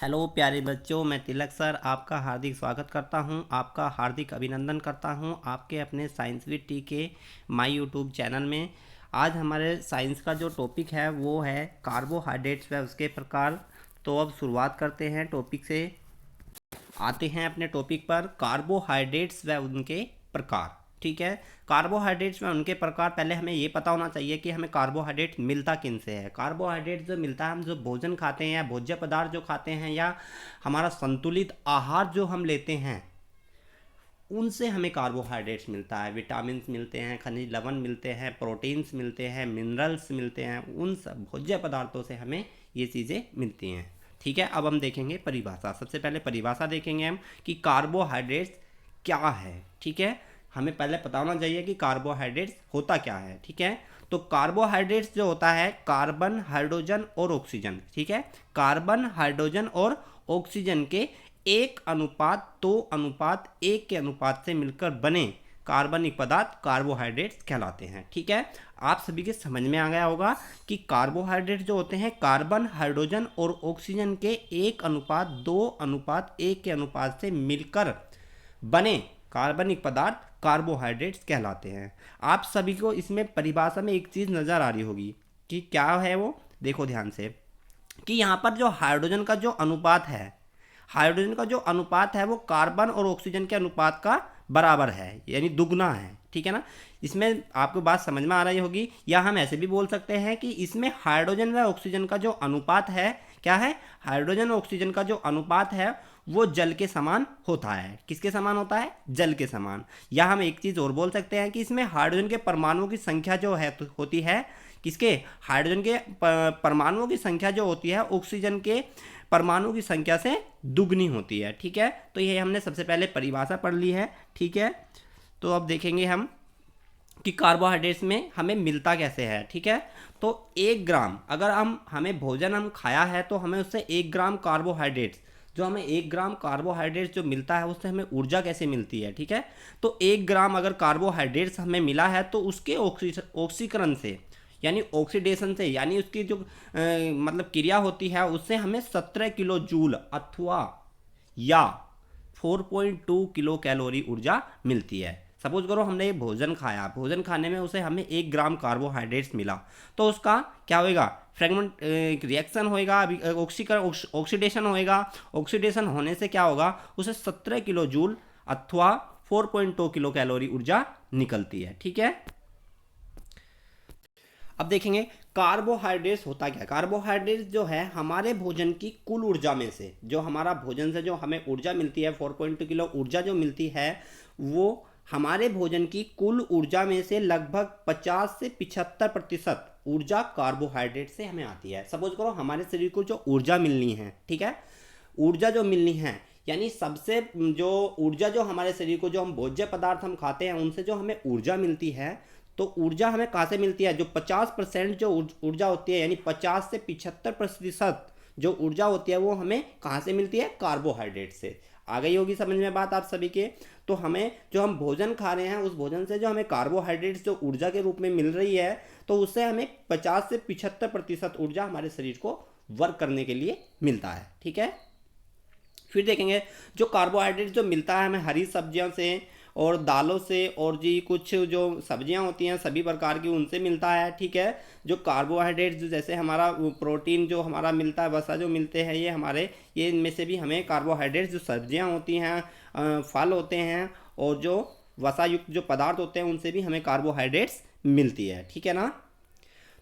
Hello प्यारे बच्चों, मैं तिलक सर आपका हार्दिक स्वागत करता हूं, आपका हार्दिक अभिनंदन करता हूं आपके अपने साइंस विद टी के माय यूट्यूब चैनल में। आज हमारे साइंस का जो टॉपिक है वो है कार्बोहाइड्रेट्स व उसके प्रकार। तो अब शुरुआत करते हैं टॉपिक से, आते हैं अपने टॉपिक पर कार्बोहाइड्रेट्स व उनके प्रकार। ठीक है, कार्बोहाइड्रेट्स में उनके प्रकार। पहले हमें ये पता होना चाहिए कि हमें कार्बोहाइड्रेट मिलता किन से है। कार्बोहाइड्रेट जो मिलता है, हम जो भोजन खाते हैं या भोज्य पदार्थ जो खाते हैं या हमारा संतुलित आहार जो हम लेते हैं उनसे हमें कार्बोहाइड्रेट्स मिलता है। विटामिन मिलते हैं, खनिज लवण मिलते हैं, प्रोटीन्स मिलते हैं, मिनरल्स मिलते हैं, उन सब भोज्य पदार्थों से हमें ये चीज़ें मिलती हैं। ठीक है, अब हम देखेंगे परिभाषा। सबसे पहले परिभाषा देखेंगे हम कि कार्बोहाइड्रेट्स क्या है। ठीक है, हमें पहले पता होना चाहिए कि कार्बोहाइड्रेट्स होता क्या है। ठीक है, तो कार्बोहाइड्रेट्स जो होता है कार्बन, हाइड्रोजन और ऑक्सीजन। ठीक है, कार्बन, हाइड्रोजन और ऑक्सीजन के 1:2:1 के अनुपात से मिलकर बने कार्बनिक पदार्थ कार्बोहाइड्रेट्स कहलाते हैं। ठीक है, आप सभी के समझ में आ गया होगा कि कार्बोहाइड्रेट जो होते हैं कार्बन, हाइड्रोजन और ऑक्सीजन के 1:2:1 के अनुपात से मिलकर बने कार्बनिक पदार्थ कार्बोहाइड्रेट्स कहलाते हैं। आप सभी को इसमें परिभाषा में एक चीज़ नज़र आ रही होगी कि क्या है वो। देखो ध्यान से कि यहाँ पर जो हाइड्रोजन का जो अनुपात है, हाइड्रोजन का जो अनुपात है वो कार्बन और ऑक्सीजन के अनुपात का बराबर है, यानी दुगना है। ठीक है ना, इसमें आपको बात समझ में आ रही होगी। या हम ऐसे भी बोल सकते हैं कि इसमें हाइड्रोजन व ऑक्सीजन का जो अनुपात है, क्या है, हाइड्रोजन और ऑक्सीजन का जो अनुपात है वो जल के समान होता है। किसके समान होता है? जल के समान। या हम एक चीज़ और बोल सकते हैं कि इसमें हाइड्रोजन के परमाणुओं की संख्या जो है तो होती है, किसके, हाइड्रोजन के परमाणुओं की संख्या जो होती है ऑक्सीजन के परमाणु की संख्या से दुगनी होती है। ठीक है, तो ये हमने सबसे पहले परिभाषा पढ़ ली है। ठीक है, तो अब देखेंगे हम कि कार्बोहाइड्रेट्स में हमें मिलता कैसे है। ठीक है, तो 1 ग्राम अगर हमें भोजन हम खाया है तो हमें उससे 1 ग्राम कार्बोहाइड्रेट्स, जो हमें 1 ग्राम कार्बोहाइड्रेट्स जो मिलता है उससे हमें ऊर्जा कैसे मिलती है। ठीक है, तो 1 ग्राम अगर कार्बोहाइड्रेट्स हमें मिला है तो उसके ऑक्सीकरण से, यानी ऑक्सीडेशन से, यानी उसकी जो मतलब क्रिया होती है उससे हमें 17 किलो जूल अथवा या 4.2 किलो कैलोरी ऊर्जा मिलती है। सपोज करो हमने एक भोजन खाया, भोजन खाने में उसे हमें 1 ग्राम कार्बोहाइड्रेट्स मिला, तो उसका क्या होएगा, फ्रेगमेंट रिएक्शन होएगा, ऑक्सीडेशन होएगा। ऑक्सीडेशन होने से क्या होगा, उसे 17 किलो जूल अथवा 4.2 किलो कैलोरी ऊर्जा निकलती है। ठीक है, अब देखेंगे कार्बोहाइड्रेट्स होता क्या है। कार्बोहाइड्रेट्स जो है हमारे भोजन की कुल ऊर्जा में से, जो हमारा भोजन से जो हमें ऊर्जा मिलती है 4.2 किलो ऊर्जा जो मिलती है, वो हमारे भोजन की कुल ऊर्जा में से लगभग 50 से 75% ऊर्जा कार्बोहाइड्रेट से हमें आती है। सपोज करो हमारे शरीर को जो ऊर्जा मिलनी है, ठीक है, ऊर्जा जो मिलनी है, यानी सबसे जो ऊर्जा जो हमारे शरीर को, जो हम भोज्य पदार्थ हम खाते हैं उनसे जो हमें ऊर्जा मिलती है, तो ऊर्जा हमें कहाँ से मिलती है, जो 50% जो ऊर्जा होती है, यानी 50 से 75% जो ऊर्जा होती है वो हमें कहाँ से मिलती है, कार्बोहाइड्रेट से। आ गई होगी समझ में बात आप सभी के। तो हमें जो हम भोजन खा रहे हैं उस भोजन से जो हमें कार्बोहाइड्रेट्स जो ऊर्जा के रूप में मिल रही है, तो उससे हमें 50 से 75% ऊर्जा हमारे शरीर को वर्क करने के लिए मिलता है। ठीक है, फिर देखेंगे जो कार्बोहाइड्रेट जो मिलता है हमें हरी सब्जियों से और दालों से, और जी कुछ जो सब्जियां होती हैं सभी प्रकार की उनसे मिलता है। ठीक है, जो कार्बोहाइड्रेट जैसे हमारा प्रोटीन जो हमारा मिलता है, वसा जो मिलते हैं, ये इनमें से भी हमें कार्बोहाइड्रेट जो सब्जियां होती हैं, फल होते हैं और जो वसा युक्त जो पदार्थ होते हैं उनसे भी हमें कार्बोहाइड्रेट्स मिलती है। ठीक है ना,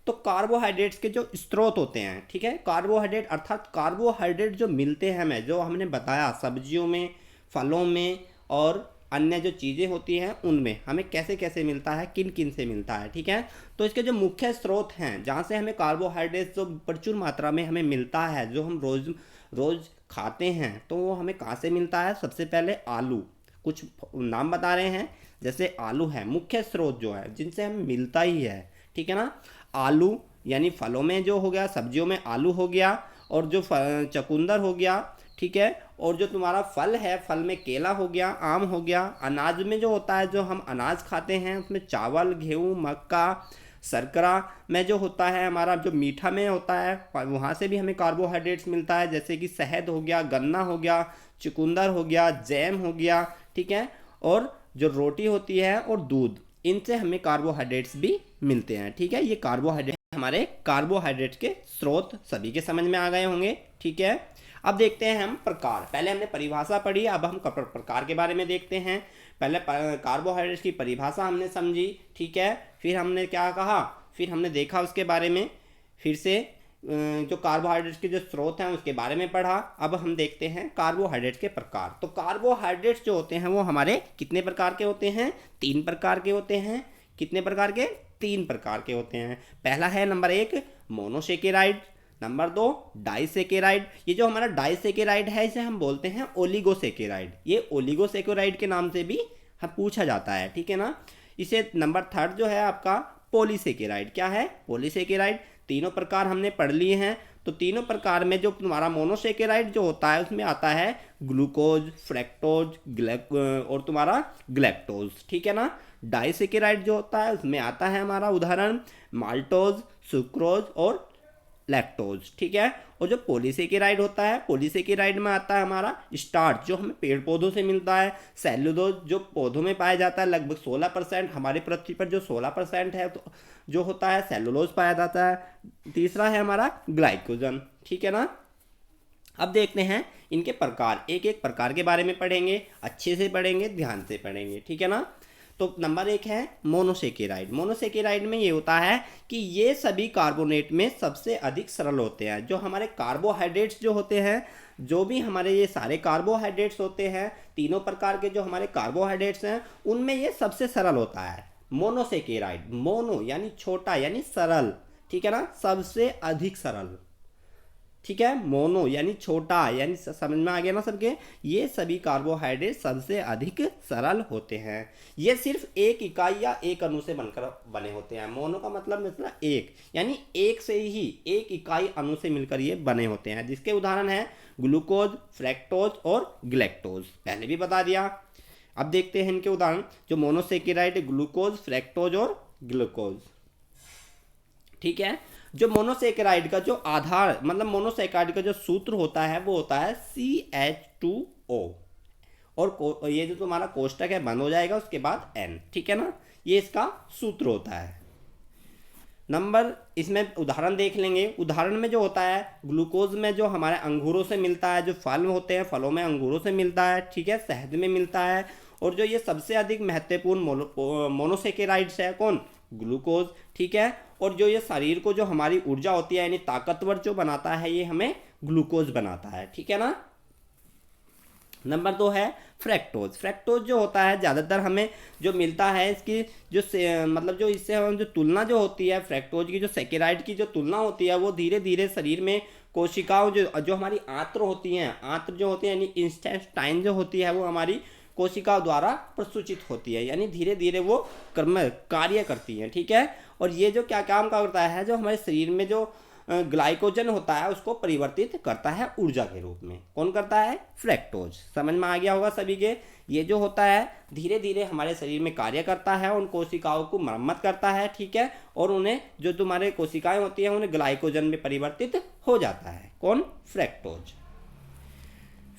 तो कार्बोहाइड्रेट्स के जो स्रोत होते हैं, ठीक है, कार्बोहाइड्रेट अर्थात कार्बोहाइड्रेट जो मिलते हैं हमें, जो हमने बताया सब्जियों में, फलों में और अन्य जो चीज़ें होती हैं उनमें हमें कैसे कैसे मिलता है, किन किन से मिलता है। ठीक है, तो इसके जो मुख्य स्रोत हैं जहाँ से हमें कार्बोहाइड्रेट जो प्रचुर मात्रा में हमें मिलता है, जो हम रोज़ रोज़ खाते हैं, तो वो हमें कहाँ से मिलता है। सबसे पहले आलू, कुछ नाम बता रहे हैं, जैसे आलू है मुख्य स्रोत जो है जिनसे हमें मिलता ही है। ठीक है ना, आलू यानी फलों में जो हो गया, सब्जियों में आलू हो गया, और जो चुकंदर हो गया। ठीक है, और जो तुम्हारा फल है, फल में केला हो गया, आम हो गया। अनाज में जो होता है, जो हम अनाज खाते हैं उसमें चावल, गेहूँ, मक्का, शर्करा में जो होता है हमारा, जो मीठा में होता है, वहाँ से भी हमें कार्बोहाइड्रेट्स मिलता है, जैसे कि शहद हो गया, गन्ना हो गया, चुकंदर हो गया, जैम हो गया, ठीक है। और जो रोटी होती है और दूध, इनसे हमें कार्बोहाइड्रेट्स भी मिलते हैं, ठीक है। ये कार्बोहाइड्रेट हमारे कार्बोहाइड्रेट के स्रोत सभी के समझ में आ गए होंगे, ठीक है। अब देखते हैं हम प्रकार। पहले हमने परिभाषा पढ़ी, अब हम प्रकार के बारे में देखते हैं। पहले कार्बोहाइड्रेट की परिभाषा हमने समझी, ठीक है। फिर हमने क्या कहा, फिर हमने देखा उसके बारे में, फिर से जो कार्बोहाइड्रेट के जो स्रोत हैं उसके बारे में पढ़ा। अब हम देखते हैं कार्बोहाइड्रेट के प्रकार। तो कार्बोहाइड्रेट्स जो होते हैं वो हमारे कितने प्रकार के होते हैं? 3 प्रकार के होते हैं। कितने प्रकार के? 3 प्रकार के होते हैं। पहला है नंबर 1 मोनोसेकेराइड, नंबर 2 डाइसेकेराइड। ये जो हमारा डाइसेकेराइड है इसे हम बोलते हैं ओलिगोसेकेराइड। ये ओलिगोसेकेराइड के नाम से भी हम पूछा जाता है, ठीक है ना। इसे नंबर 3 जो है आपका पॉलीसेकेराइड। क्या है? पॉलीसेकेराइड। तीनों प्रकार हमने पढ़ लिए हैं। तो तीनों प्रकार में जो तुम्हारा मोनोसेकेराइड जो होता है उसमें आता है ग्लूकोज, फ्रैक्टोज और तुम्हारा ग्लैक्टोज, ठीक है ना। डाइसेकेराइड जो होता है उसमें आता है हमारा उदाहरण माल्टोज, सुक्रोज और लैक्टोज, ठीक है। और जो पॉलीसेकेराइड होता है, पॉलीसेकेराइड में आता है हमारा स्टार्च जो हमें पेड़ पौधों से मिलता है, सेलुलोज जो पौधों में पाया जाता है, लगभग 16%, हमारी पृथ्वी पर जो 16% है तो जो होता है सेलुलोज पाया जाता है। तीसरा है हमारा ग्लाइकोजन, ठीक है ना। अब देखते हैं इनके प्रकार, एक एक प्रकार के बारे में पढ़ेंगे, अच्छे से पढ़ेंगे, ध्यान से पढ़ेंगे, ठीक है ना। तो नंबर 1 है मोनोसेकेराइड। मोनोसेकेराइड में ये होता है कि ये सभी कार्बोनेट में सबसे अधिक सरल होते हैं। जो हमारे कार्बोहाइड्रेट्स जो होते हैं, जो भी हमारे ये सारे कार्बोहाइड्रेट्स होते हैं, तीनों प्रकार के जो हमारे कार्बोहाइड्रेट्स हैं उनमें ये सबसे सरल होता है मोनोसेकेराइड। मोनो यानी छोटा यानी सरल, ठीक है ना, सबसे अधिक सरल, ठीक है। मोनो यानी छोटा, यानी समझ में आ गया ना सबके। ये सभी कार्बोहाइड्रेट सबसे अधिक सरल होते हैं। ये सिर्फ एक इकाई या एक अणु से बनकर बने होते हैं। मोनो का मतलब एक, यानी एक से ही एक इकाई अणु से मिलकर ये बने होते हैं, जिसके उदाहरण है ग्लूकोज, फ्रैक्टोज और ग्लैक्टोज। पहले भी बता दिया। अब देखते हैं इनके उदाहरण। जो मोनोसेकेराइड ग्लूकोज, फ्रैक्टोज और ग्लूकोज, ठीक है। जो मोनोसेकेराइड का जो आधार मतलब मोनोसेकेराइड का जो सूत्र होता है वो होता है CH2O, और ये जो तुम्हारा कोष्टक है बंद हो जाएगा उसके बाद N, ठीक है ना। ये इसका सूत्र होता है। नंबर इसमें उदाहरण देख लेंगे। उदाहरण में जो होता है ग्लूकोज में जो हमारे अंगूरों से मिलता है, जो फल होते हैं फलों में अंगूरों से मिलता है, ठीक है, शहद में मिलता है। और जो ये सबसे अधिक महत्वपूर्ण मोनोसेकेराइड्स है कौन? ग्लूकोज, ठीक है। और जो ये शरीर को जो हमारी ऊर्जा होती है यानी ताकतवर जो बनाता है ये हमें ग्लूकोज बनाता है, ठीक है ना। नंबर 2 है फ्रैक्टोज। फ्रैक्टोज जो होता है ज़्यादातर हमें जो मिलता है इसकी जो मतलब जो इससे हम जो तुलना जो होती है फ्रैक्टोज की, जो सेकेराइड की जो तुलना होती है वो धीरे धीरे शरीर में कोशिकाओं जो हमारी आंत्र होती हैं, आंत्र जो होती है यानी इंटेस्टाइन जो होती है वो हमारी कोशिकाओं द्वारा प्रसूचित होती है, यानी धीरे धीरे वो कार्य करती हैं, ठीक है। और ये जो क्या काम करता है, जो हमारे शरीर में जो ग्लाइकोजन होता है उसको परिवर्तित करता है ऊर्जा के रूप में। कौन करता है? फ्रैक्टोज। समझ में आ गया होगा सभी के। ये जो होता है धीरे धीरे हमारे शरीर में कार्य करता है, उन कोशिकाओं को मरम्मत करता है, ठीक है, और उन्हें जो तुम्हारे कोशिकाएं होती हैं उन्हें ग्लाइकोजन में परिवर्तित हो जाता है। कौन? फ्रैक्टोज।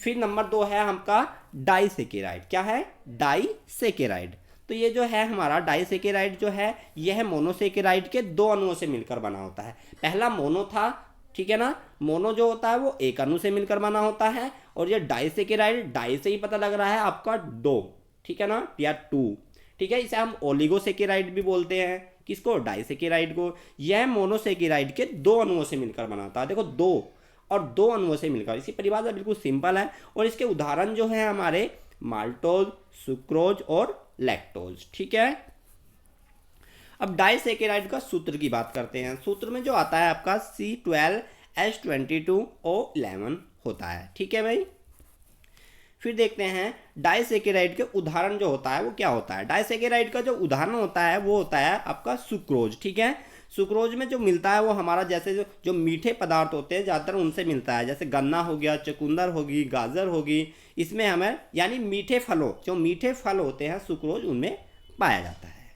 फिर नंबर 2 है हमका डाइसेकेराइड। क्या है? डाइसेकेराइड। तो ये जो है हमारा डाइसेकेराइड जो है यह मोनोसेकेराइड के 2 अणुओं से मिलकर बना होता है। पहला मोनो था, ठीक है ना। मोनो जो होता है वो एक अणु से मिलकर बना होता है, और ये डाइसेकेराइड, डाई से ही पता लग रहा है आपका 2, ठीक है ना, या 2, ठीक है। इसे हम ओलिगोसेकेराइड भी बोलते हैं। किसको? डाइसेकेराइड को। यह मोनोसेकेराइड के 2 अणुओं से मिलकर बना होता है। देखो 2 और 2 अणुओं से मिलकर। इसकी परिभाषा बिल्कुल सिंपल है, और इसके उदाहरण जो है हमारे माल्टोज, सुक्रोज और लैक्टोज, ठीक है। अब डाइसेकेराइड का सूत्र की बात करते हैं। सूत्र में जो आता है आपका C12H22O11 होता है, ठीक है भाई। फिर देखते हैं डाइसेकेराइड के उदाहरण जो होता है वो क्या होता है। डाइसेकेराइड का जो उदाहरण होता है वो होता है आपका सुक्रोज, ठीक है। सुक्रोज में जो मिलता है वो हमारा जैसे जो मीठे पदार्थ होते हैं ज़्यादातर उनसे मिलता है, जैसे गन्ना हो गया, चुकंदर होगी, गाजर होगी, इसमें हमें यानी मीठे फलों, जो मीठे फल होते हैं सुक्रोज उनमें पाया जाता है।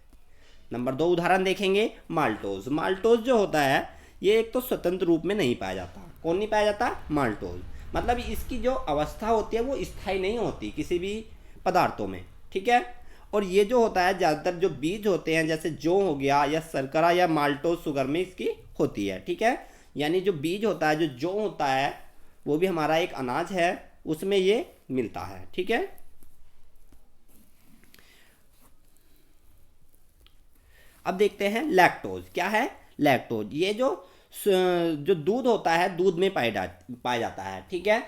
नंबर 2 उदाहरण देखेंगे माल्टोज। माल्टोज जो होता है ये एक तो स्वतंत्र रूप में नहीं पाया जाता। कौन नहीं पाया जाता? माल्टोज। मतलब इसकी जो अवस्था होती है वो स्थायी नहीं होती किसी भी पदार्थों में, ठीक है। और ये जो होता है ज़्यादातर जो बीज होते हैं जैसे जौ हो गया या शर्करा या माल्टोज शुगर में इसकी होती है, ठीक है। यानी जो बीज होता है, जो जौ होता है, वो भी हमारा एक अनाज है, उसमें ये मिलता है, ठीक है। अब देखते हैं लैक्टोज। क्या है? लैक्टोज ये जो दूध होता है, दूध में पाया जाता है, ठीक है।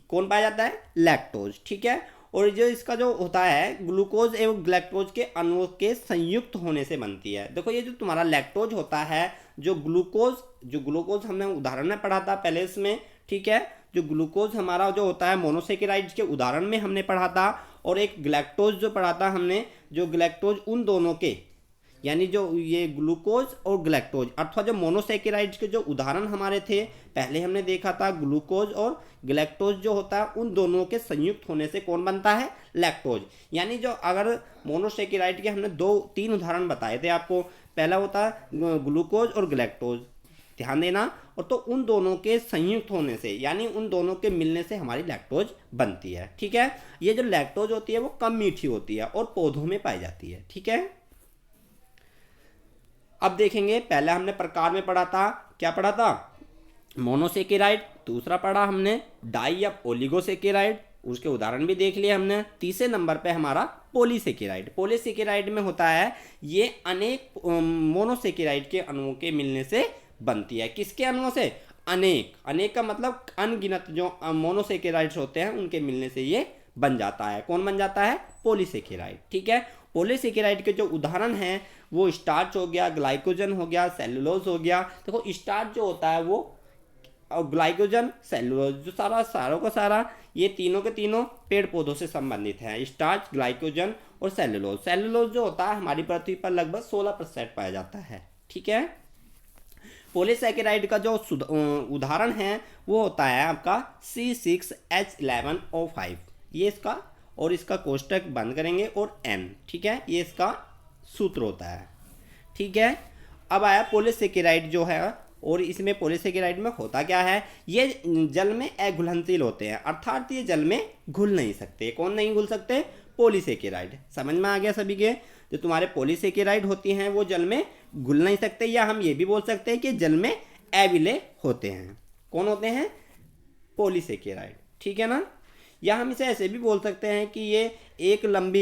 कौन पाया जाता है? लैक्टोज, ठीक है। और जो इसका जो होता है ग्लूकोज एवं ग्लैक्टोज के अणुओं के संयुक्त होने से बनती है। देखो ये जो तुम्हारा लैक्टोज होता है, जो ग्लूकोज हमने उदाहरण में पढ़ा था पहले इसमें, ठीक है। जो ग्लूकोज हमारा जो होता है मोनोसेकेराइड्स के उदाहरण में हमने पढ़ा था, और एक ग्लैक्टोज जो पढ़ा था हमने, जो ग्लैक्टोज उन दोनों के, यानी जो ये ग्लूकोज और ग्लैक्टोज अथवा जो मोनोसेकेराइड्स के जो उदाहरण हमारे थे पहले हमने देखा था, ग्लूकोज और ग्लैक्टोज जो होता है उन दोनों के संयुक्त होने से कौन बनता है? लैक्टोज। यानी जो अगर मोनोसेकेराइड के हमने 2-3 उदाहरण बताए थे आपको, पहला होता है ग्लूकोज और ग्लैक्टोज, ध्यान देना, और तो उन दोनों के संयुक्त होने से यानी उन दोनों के मिलने से हमारी लैक्टोज बनती है, ठीक है। ये जो लैक्टोज होती है वो कम मीठी होती है और पौधों में पाई जाती है, ठीक है। अब देखेंगे, पहले हमने प्रकार में पढ़ा था, क्या पढ़ा था? मोनोसेकेराइड। दूसरा पढ़ा हमने डाई या ओलिगोसेकेराइड, उसके उदाहरण भी देख लिए हमने। तीसरे नंबर पे हमारा पॉलीसेकेराइड। पॉलीसेकेराइड में होता है ये अनेक मोनोसेकेराइड के अणुओं के मिलने से बनती है। किसके अणुओं से? अनेक। अनेक का मतलब अनगिनत जो मोनोसेकेराइड्स होते हैं उनके मिलने से ये बन जाता है। कौन बन जाता है? पॉलीसेकेराइड, ठीक है। पॉलीसेकेराइड के जो उदाहरण हैं वो स्टार्च हो गया, ग्लाइकोजन हो गया, सेलुलोज हो गया। देखो स्टार्च जो होता है वो, और ग्लाइकोजन, सेलुलोज, जो सारों का सारा ये तीनों के तीनों पेड़ पौधों से संबंधित हैं। स्टार्च, ग्लाइकोजन और सेलुलोज। सेलुलोज जो होता है हमारी पृथ्वी पर लगभग 16% पाया जाता है, ठीक है। पॉलीसेकेराइड का जो उदाहरण है वो होता है आपका C6H11O5। ये इसका, और इसका कोष्टक बंद करेंगे और N, ठीक है, ये इसका सूत्र होता है, ठीक है। अब आया पॉलीसेकेराइड जो है, और इसमें पॉलीसेकेराइड में होता क्या है? ये जल में अघुलनशील होते हैं, अर्थात ये जल में घुल नहीं सकते। कौन नहीं घुल सकते? पॉलीसेकेराइड। समझ में आ गया सभी के? जो तुम्हारे पॉलीसेकेराइड होती हैं वो जल में घुल नहीं सकते, या हम ये भी बोल सकते हैं कि जल में अविलेय होते हैं। कौन होते हैं? पॉलीसेकेराइड, ठीक है ना। या हम इसे ऐसे भी बोल सकते हैं कि ये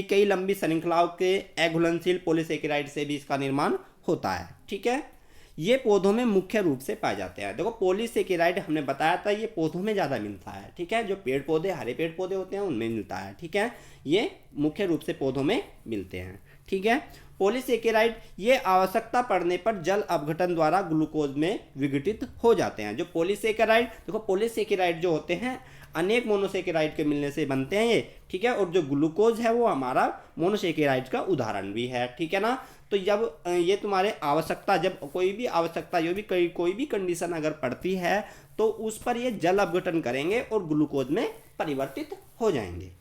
कई लंबी श्रृंखलाओं के अघुलनशील पॉलीसेकेराइड से भी इसका निर्माण होता है, ठीक है। ये पौधों में मुख्य रूप से पाए जाते हैं। देखो पॉलीसेकेराइड हमने बताया था ये पौधों में ज़्यादा मिलता है, ठीक है। जो पेड़ पौधे, हरे पेड़ पौधे होते हैं उनमें मिलता है, ठीक है। ये मुख्य रूप से पौधों में मिलते हैं, ठीक है। पॉलीसेकेराइड ये आवश्यकता पड़ने पर जल अपघटन द्वारा ग्लूकोज में विघटित हो जाते हैं। जो पॉलीसेकेराइड, देखो पॉलीसेकेराइड जो होते हैं अनेक मोनोसेकेराइड के मिलने से बनते हैं ये, ठीक है। और जो ग्लूकोज है वो हमारा मोनोसेकेराइड का उदाहरण भी है, ठीक है ना। तो जब ये तुम्हारे आवश्यकता, जब कोई भी आवश्यकता, जो भी कोई भी कंडीशन अगर पड़ती है तो उस पर ये जल अपघटन करेंगे और ग्लूकोज में परिवर्तित हो जाएंगे,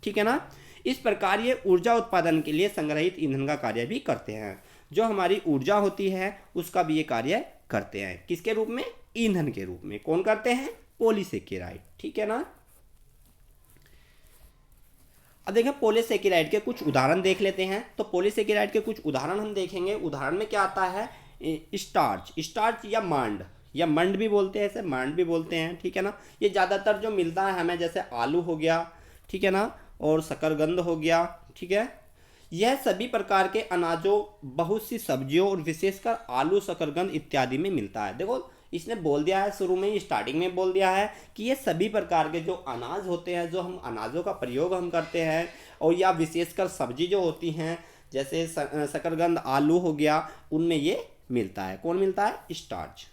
ठीक है ना। इस प्रकार ये ऊर्जा उत्पादन के लिए संग्रहित ईंधन का कार्य भी करते हैं। जो हमारी ऊर्जा होती है उसका भी ये कार्य करते हैं। किसके रूप में? ईंधन के रूप में। कौन करते हैं? पॉलीसेकेराइड, ठीक है ना। अब देखें पॉलीसेकेराइड के कुछ उदाहरण देख लेते हैं। तो पॉलीसेकेराइड के कुछ उदाहरण हम देखेंगे। उदाहरण में क्या आता है? स्टार्च या मंड भी बोलते हैं, ऐसे मंड भी बोलते हैं, ठीक है ना। ये ज़्यादातर जो मिलता है हमें, जैसे आलू हो गया, ठीक है ना, और शकरकंद हो गया, ठीक है। यह सभी प्रकार के अनाजों, बहुत सी सब्जियों और विशेषकर आलू, शकरकंद इत्यादि में मिलता है। देखो इसने बोल दिया है शुरू में ही, स्टार्टिंग में बोल दिया है कि ये सभी प्रकार के जो अनाज होते हैं, जो हम अनाजों का प्रयोग हम करते हैं, और या विशेषकर सब्जी जो होती हैं जैसे शकरकंद, आलू हो गया, उनमें ये मिलता है। कौन मिलता है? स्टार्च।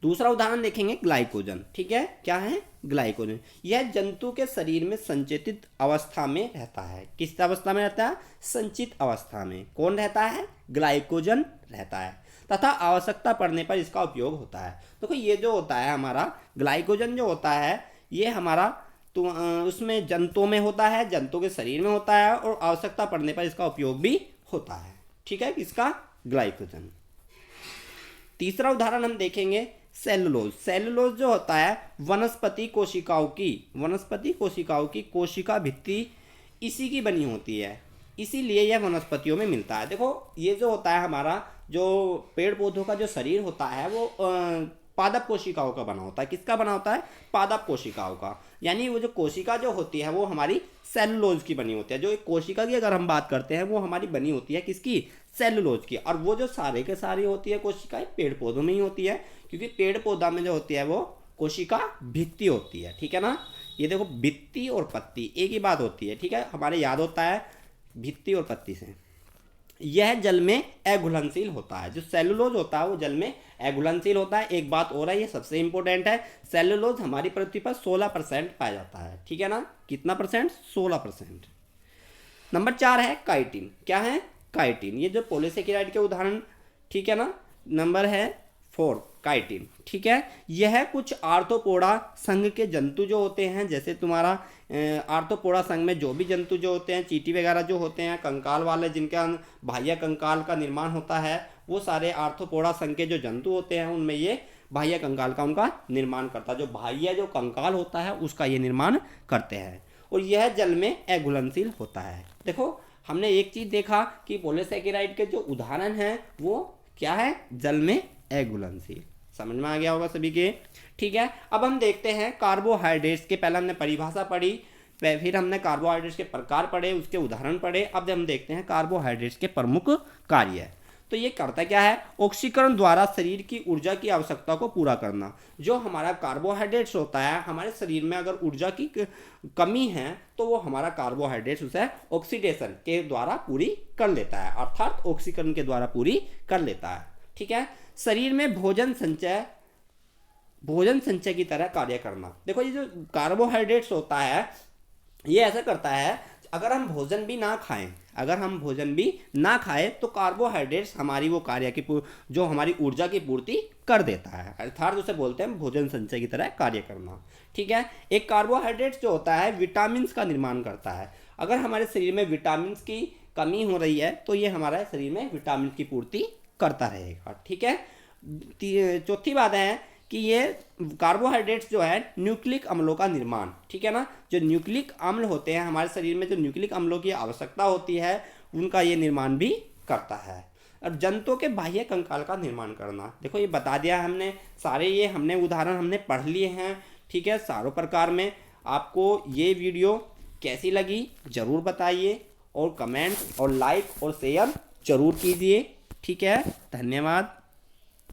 दूसरा उदाहरण देखेंगे ग्लाइकोजन, ठीक है। क्या है? ग्लाइकोजन। यह जंतु के शरीर में संचित अवस्था में रहता है। किस अवस्था में रहता है? संचित अवस्था में। कौन रहता है? ग्लाइकोजन रहता है, तथा आवश्यकता पड़ने पर इसका उपयोग होता है। देखो ये जो होता है हमारा ग्लाइकोजन जो होता है, ये हमारा तो उसमें जंतुओं में होता है, जंतुओं के शरीर में होता है और आवश्यकता पड़ने पर इसका उपयोग भी होता है। ठीक है, इसका ग्लाइकोजन। तीसरा उदाहरण हम देखेंगे सेलुलोज। सेलुलोज जो होता है वनस्पति कोशिकाओं की कोशिका भित्ति इसी की बनी होती है, इसीलिए यह वनस्पतियों में मिलता है। देखो ये जो होता है हमारा जो पेड़ पौधों का जो शरीर होता है वो पादप कोशिकाओं का बना होता है। किसका बना होता है? पादप कोशिकाओं का। यानी वो जो कोशिका जो होती है वो हमारी सेलुलोज की बनी होती है। जो एक कोशिका की अगर हम बात करते हैं वो हमारी बनी होती है किसकी? सेलुलोज की। और वो जो सारे के सारी होती है कोशिकाएं पेड़ पौधों में ही होती है, क्योंकि पेड़ पौधा में जो होती है वो कोशिका भित्ति होती है। ठीक है ना, ये देखो भित्ति और पत्ती एक ही बात होती है। ठीक है, हमारे याद होता है भित्ति और पत्ती से। यह जल में अघुलनशील होता है। जो सेलुलोज होता है वो जल में अघुलनशील होता है। एक बात और है, ये सबसे इंपॉर्टेंट है, सेलुलोज हमारी पृथ्वी पर 16% पाया जाता है। ठीक है ना, कितना परसेंट? 16%। नंबर 4 है काइटिन। क्या है? काइटिन। ये जो पॉलीसेकेराइड के उदाहरण, ठीक है ना। नंबर है 4 काइटिन। ठीक है, यह कुछ आर्थ्रोपोडा संघ के जंतु जो होते हैं, जैसे तुम्हारा आर्थ्रोपोडा संघ में जो भी जंतु जो होते हैं, चींटी वगैरह जो होते हैं, कंकाल वाले जिनका बाह्य कंकाल का निर्माण होता है, वो सारे आर्थ्रोपोडा संघ के जो जंतु होते हैं उनमें ये बाह्य कंकाल का उनका निर्माण करता है। जो बाह्य जो कंकाल होता है उसका ये निर्माण करते हैं और यह जल में अघुलनशील होता है। देखो हमने एक चीज देखा कि पॉलीसेकेराइड के जो उदाहरण हैं वो क्या है? जल में अघुलनशील। समझ में आ गया होगा सभी के। ठीक है, अब हम देखते हैं कार्बोहाइड्रेट्स के। पहले हमने परिभाषा पढ़ी, फिर हमने कार्बोहाइड्रेट्स के प्रकार पढ़े, उसके उदाहरण पढ़े। अब हम देखते हैं कार्बोहाइड्रेट्स के प्रमुख कार्य। तो ये करता क्या है? ऑक्सीकरण द्वारा शरीर की ऊर्जा की आवश्यकता को पूरा करना। जो हमारा कार्बोहाइड्रेट्स होता है, हमारे शरीर में अगर ऊर्जा की कमी है तो वो हमारा कार्बोहाइड्रेट्स उसे ऑक्सीडेशन के द्वारा पूरी कर लेता है, अर्थात ऑक्सीकरण के द्वारा पूरी कर लेता है। ठीक है, शरीर में भोजन संचय की तरह कार्य करना। देखो ये जो कार्बोहाइड्रेट्स होता है ये ऐसा करता है, अगर हम भोजन भी ना खाएं तो कार्बोहाइड्रेट्स हमारी वो कार्य की जो हमारी ऊर्जा की पूर्ति कर देता है, अर्थात उसे बोलते हैं भोजन संचय की तरह कार्य करना। ठीक है, एक कार्बोहाइड्रेट्स जो होता है विटामिन का निर्माण करता है। अगर हमारे शरीर में विटामिन की कमी हो रही है तो ये हमारे शरीर में विटामिन की पूर्ति करता रहेगा। ठीक है, चौथी बात है कि ये कार्बोहाइड्रेट्स जो है न्यूक्लिक अम्लों का निर्माण। ठीक है ना, जो न्यूक्लिक अम्ल होते हैं हमारे शरीर में, जो न्यूक्लिक अम्लों की आवश्यकता होती है उनका ये निर्माण भी करता है। और जंतुओं के बाह्य कंकाल का निर्माण करना, देखो ये बता दिया हमने, सारे ये हमने उदाहरण हमने पढ़ लिए हैं। ठीक है, चारों प्रकार में। आपको ये वीडियो कैसी लगी ज़रूर बताइए और कमेंट और लाइक और शेयर ज़रूर कीजिए। ठीक है, धन्यवाद।